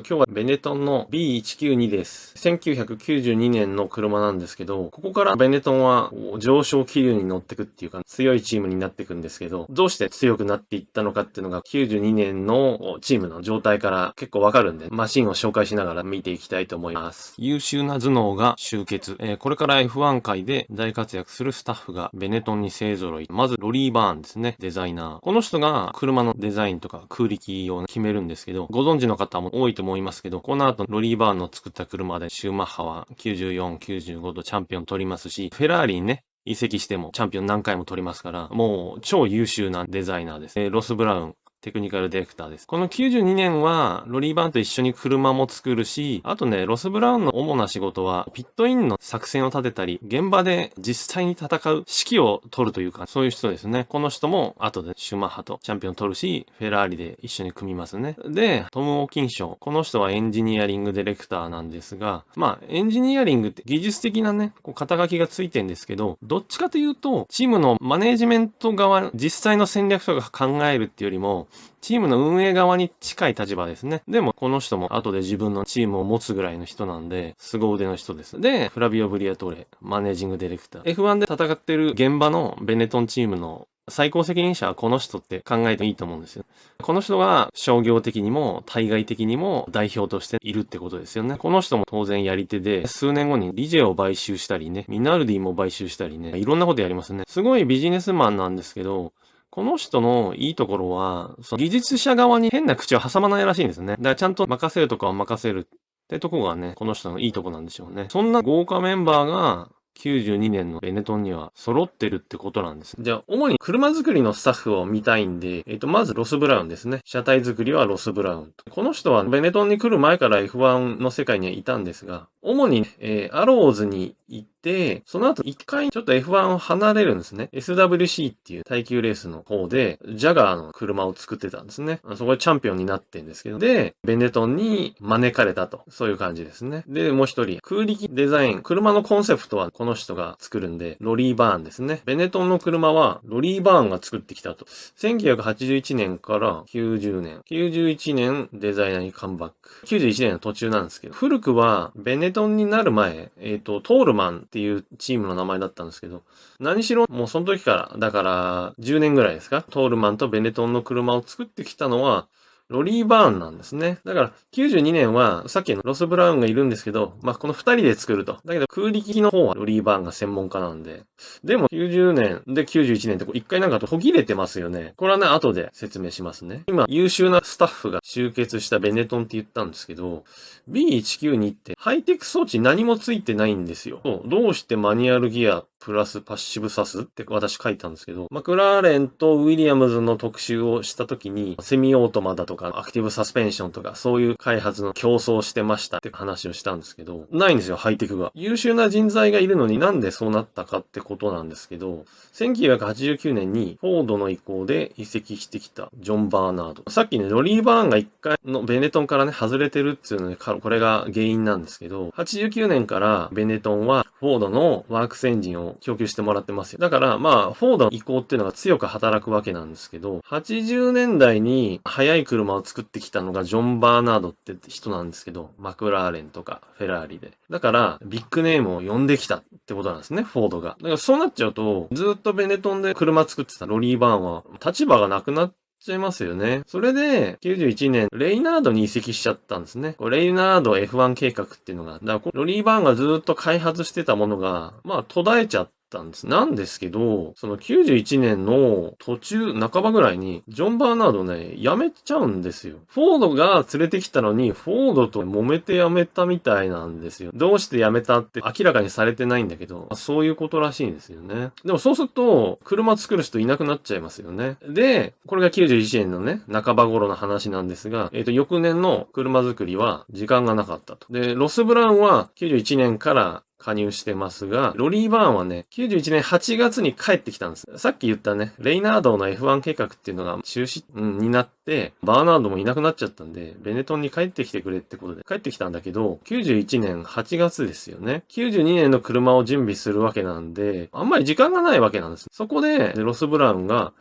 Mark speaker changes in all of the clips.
Speaker 1: 今日はベネトンの B192 です。1992年の車なんですけど、ここからベネトンは上昇気流に乗ってくっていうか強いチームになっていくんですけど、どうして強くなっていったのかっていうのが92年のチームの状態から結構わかるんで、マシンを紹介しながら見ていきたいと思います。優秀な頭脳が集結。これから F1 界で大活躍するスタッフがベネトンに勢揃い。まずロリー・バーンですね、デザイナー。この人が車のデザインとか空力を決めるんですけど、ご存知の方も多いと思いますけど、この後ロリー・バーンの作った車でシューマッハは94、95とチャンピオン取りますし、フェラーリにね、移籍してもチャンピオン何回も取りますから、もう超優秀なデザイナーです。ロス・ブラウン。テクニカルディレクターです。この92年は、ロリー・バーンと一緒に車も作るし、あとね、ロス・ブラウンの主な仕事は、ピットインの作戦を立てたり、現場で実際に戦う指揮を取るというか、そういう人ですね。この人も、後でシューマッハとチャンピオン取るし、フェラーリで一緒に組みますね。で、トム・オーキンショー。この人はエンジニアリングディレクターなんですが、エンジニアリングって技術的なね、肩書きがついてるんですけど、どっちかというと、チームのマネージメント側、実際の戦略とか考えるっていうよりも、チームの運営側に近い立場ですね。でも、この人も後で自分のチームを持つぐらいの人なんで、凄腕の人です。で、フラビオ・ブリアトーレ、マネージングディレクター。F1 で戦ってる現場のベネトンチームの最高責任者はこの人って考えていいと思うんですよ。この人が商業的にも対外的にも代表としているってことですよね。この人も当然やり手で、数年後にリジェを買収したりね、ミナルディも買収したりね、いろんなことやりますね。すごいビジネスマンなんですけど、この人のいいところは、技術者側に変な口を挟まないらしいんですね。だからちゃんと任せるとこは任せるってとこがね、この人のいいとこなんでしょうね。そんな豪華メンバーが、92年のベネトンには揃ってるってことなんです。じゃあ、主に車作りのスタッフを見たいんで、まずロス・ブラウンですね。車体作りはロス・ブラウン。この人はベネトンに来る前から F1 の世界にはいたんですが、主に、アローズに行って、その後一回ちょっと F1 を離れるんですね。SWC っていう耐久レースの方で、ジャガーの車を作ってたんですね。そこでチャンピオンになってんですけど、で、ベネトンに招かれたと。そういう感じですね。で、もう一人、空力デザイン。車のコンセプトはこの人が作るんで、ロリー・バーンですね。ベネトンの車は、ロリー・バーンが作ってきたと。1981年から90年。91年、デザイナーにカムバック。91年の途中なんですけど、古くは、ベネトンになる前、トールマンっていうチームの名前だったんですけど、何しろ、もうその時から、だから、10年ぐらいですか、トールマンとベネトンの車を作ってきたのは、ロリー・バーンなんですね。だから、92年は、さっきのロス・ブラウンがいるんですけど、この2人で作ると。だけど、空力の方はロリー・バーンが専門家なんで。でも、90年で91年って一回なんか途切れてますよね。これはね、後で説明しますね。今、優秀なスタッフが集結したベネトンって言ったんですけど、B192 ってハイテク装置何もついてないんですよ。どうしてマニュアルギアプラスパッシブサスって私書いたんですけど、マクラーレンとウィリアムズの特集をした時に、セミオートマだとか、アクティブサスペンションとか、そういう開発の競争してましたって話をしたんですけど、ないんですよ、ハイテクが。優秀な人材がいるのになんでそうなったかってことなんですけど、1989年にフォードの意向で移籍してきたジョン・バーナード。さっきね、ロリー・バーンが一回のベネトンからね、外れてるっていうので、これが原因なんですけど、89年からベネトンはフォードのワークスエンジンを供給してもらってますよ。だから、フォードの意向っていうのが強く働くわけなんですけど、80年代に速い車を作ってきたのがジョン・バーナードって人なんですけど、マクラーレンとかフェラーリで。だから、ビッグネームを呼んできたってことなんですね、フォードが。だからそうなっちゃうと、ずっとベネトンで車作ってたロリー・バーンは、立場がなくなっちゃいますよね。それで、91年、レイナードに移籍しちゃったんですね。レイナード F1 計画っていうのが、だからロリー・バーンがずっと開発してたものが、途絶えちゃったんです。なんですけど、その91年の途中、半ばぐらいに、ジョン・バーナードね、辞めちゃうんですよ。フォードが連れてきたのに、フォードと揉めて辞めたみたいなんですよ。どうして辞めたって明らかにされてないんだけど、そういうことらしいんですよね。でもそうすると、車作る人いなくなっちゃいますよね。で、これが91年のね、半ば頃の話なんですが、翌年の車作りは時間がなかったと。で、ロス・ブラウンは91年から加入してますが、ロリー・バーンはね、91年8月に帰ってきたんです。さっき言ったね、レイナードの F1 計画っていうのが中止、になって、バーナードもいなくなっちゃったんで、ベネトンに帰ってきてくれってことで帰ってきたんだけど、91年8月ですよね。92年の車を準備するわけなんで、あんまり時間がないわけなんです。そこで、ロス・ブラウンが、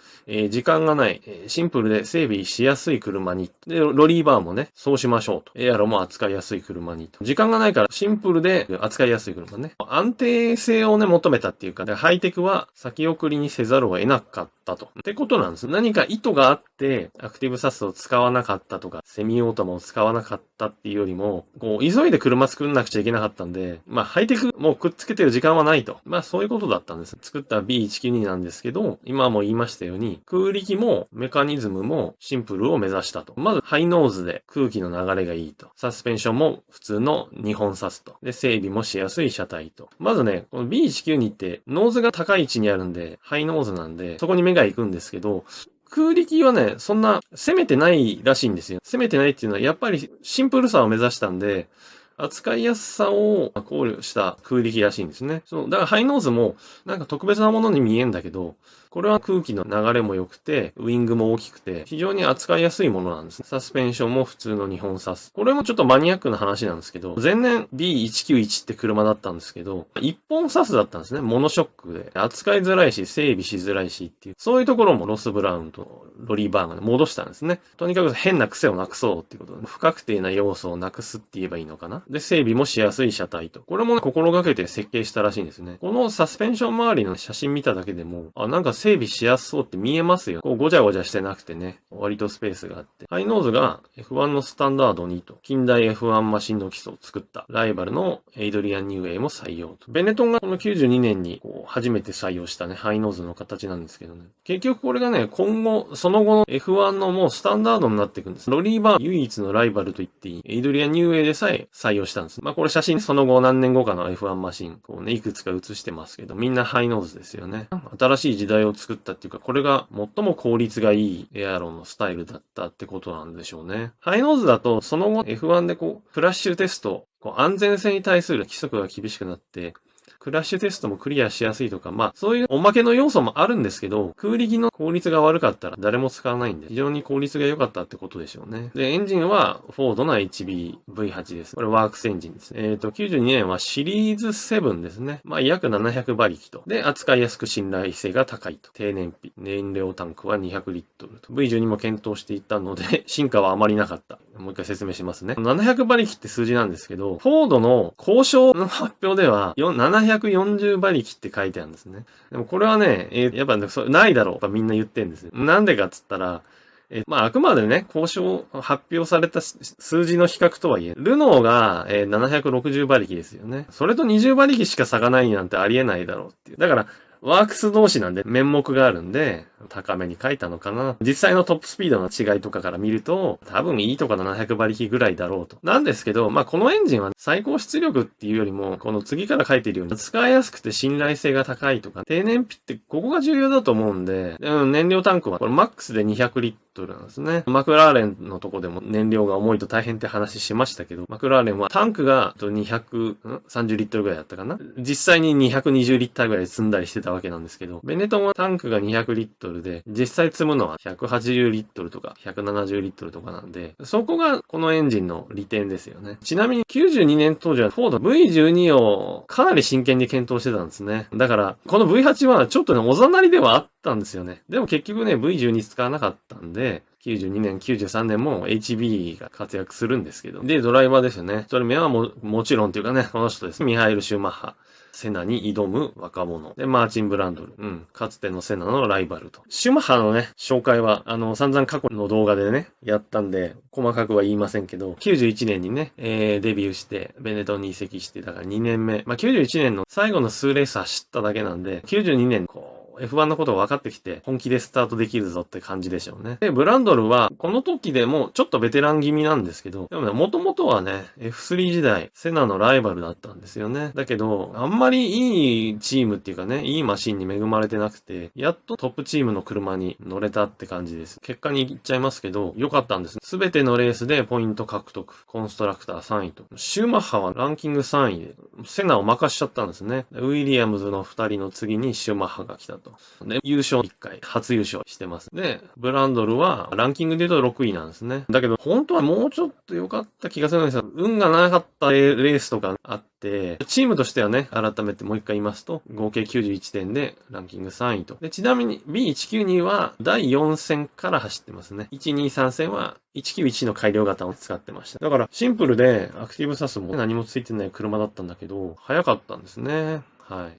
Speaker 1: 時間がない、シンプルで整備しやすい車に、で、ロリー・バーンもね、そうしましょうと。エアロも扱いやすい車にと。時間がないからシンプルで扱いやすい車ね。安定性をね、求めたっていうか、ハイテクは先送りにせざるを得なかったと。ってことなんです。何か意図があって、アクティブサスを使わなかったとか、セミオートマを使わなかったっていうよりも、こう、急いで車作んなくちゃいけなかったんで、ハイテクもうくっつけてる時間はないと。そういうことだったんです。作った B192 なんですけど、今も言いましたように、空力もメカニズムもシンプルを目指したと。まず、ハイノーズで空気の流れがいいと。サスペンションも普通の2本サスと。で、整備もしやすい車体と。まずね、この B192 ってノーズが高い位置にあるんで、ハイノーズなんで、そこに目が行くんですけど、空力はね、そんな攻めてないらしいんですよ。攻めてないっていうのは、やっぱりシンプルさを目指したんで、扱いやすさを考慮した空力らしいんですね。だからハイノーズもなんか特別なものに見えんだけど、これは空気の流れも良くて、ウィングも大きくて、非常に扱いやすいものなんですね。サスペンションも普通の2本サス。これもちょっとマニアックな話なんですけど、前年 B191 って車だったんですけど、1本サスだったんですね。モノショックで。扱いづらいし、整備しづらいしっていう。そういうところもロス・ブラウンとロリー・バーンが戻したんですね。とにかく変な癖をなくそうっていうことで、不確定な要素をなくすって言えばいいのかな。で、整備もしやすい車体と。これもね、心がけて設計したらしいんですね。このサスペンション周りの写真見ただけでも、なんか整備しやすそうって見えますよ。こうごちゃごちゃしてなくてね、割とスペースがあって。ハイノーズが F1 のスタンダードにと、近代 F1 マシンの基礎を作ったライバルのエイドリアン・ニューウェイも採用と。ベネトンがこの92年に初めて採用したね、ハイノーズの形なんですけどね。結局これがね、今後、その後の F1 のもうスタンダードになっていくんです。ロリー・バーン唯一のライバルと言っていい、エイドリアン・ニューウェイでさえ採用したんです。これ写真その後何年後かの F1 マシン、いくつか写してますけど、みんなハイノーズですよね。新しい時代を作ったっていうか、これが最も効率がいいエアロンのスタイルだったってことなんでしょうね。ハイノーズだと、その後 F1 でフラッシュテスト、安全性に対する規則が厳しくなって、クラッシュテストもクリアしやすいとか、そういうおまけの要素もあるんですけど、空力の効率が悪かったら誰も使わないんで、非常に効率が良かったってことでしょうね。で、エンジンはフォードの HB-V8 です。これワークスエンジンですね。92年はシリーズ7ですね。約700馬力と。で、扱いやすく信頼性が高いと。低燃費。燃料タンクは200リットルと。V12 も検討していったので、進化はあまりなかった。もう一回説明しますね。700馬力って数字なんですけど、フォードの交渉の発表では、740馬力って書いてあるんですね。でもこれはね、やっぱ、ないだろうとみんな言ってるんですよ。なんでかっつったら、あくまでね、交渉発表された数字の比較とはいえ、ルノーが、760馬力ですよね。それと20馬力しか差がないなんてありえないだろうっていう。だから、ワークス同士なんで面目があるんで、高めに書いたのかな。実際のトップスピードの違いとかから見ると、多分いいとか700馬力ぐらいだろうと。なんですけど、このエンジンは最高出力っていうよりも、この次から書いているように、使いやすくて信頼性が高いとか、低燃費ってここが重要だと思うんで、燃料タンクはこれマックスで200リットルなんですね。マクラーレンのとこでも燃料が重いと大変って話しましたけど、マクラーレンはタンクが230リットルぐらいだったかな。実際に220リッターぐらい積んだりしてたわけなんですけど、ベネトンはタンクが200リットルで、実際積むのは180リットルとか170リットルとかなんで、そこがこのエンジンの利点ですよね。ちなみに92年当時はフォード V12 をかなり真剣に検討してたんですね。だから、この V8 はちょっとね、おざなりではあったんですよね。でも結局ね、V12 使わなかったんで、92年、93年も HB が活躍するんですけど。で、ドライバーですよね。一人目はもちろんっていうかね、この人です。ミハエル・シューマッハ。セナに挑む若者。で、マーチン・ブランドル。かつてのセナのライバルと。シュマッハのね、紹介は、散々過去の動画でね、やったんで、細かくは言いませんけど、91年にね、デビューして、ベネトンに移籍して、だから2年目。91年の最後の数レース走っただけなんで、92年、F1 のことが分かってきて、本気でスタートできるぞって感じでしょうね。で、ブランドルは、この時でもちょっとベテラン気味なんですけど、でもね、もともとはね、F3 時代、セナのライバルだったんですよね。だけど、あんまりいいチームっていうかね、いいマシンに恵まれてなくて、やっとトップチームの車に乗れたって感じです。結果に言っちゃいますけど、良かったんです。すべてのレースでポイント獲得、コンストラクター3位と。シューマッハはランキング3位で、セナを任しちゃったんですね。ウィリアムズの2人の次にシューマッハが来たと。で、優勝1回、初優勝してます。で、ブランドルはランキングで言うと6位なんですね。だけど、本当はもうちょっと良かった気がするんですよ。運がなかったレースとかあって、チームとしてはね、改めてもう一回言いますと、合計91点でランキング3位と。で、ちなみに B192 は第4戦から走ってますね。123戦は191の改良型を使ってました。だからシンプルでアクティブサスも何もついてない車だったんだけど、速かったんですね。はい。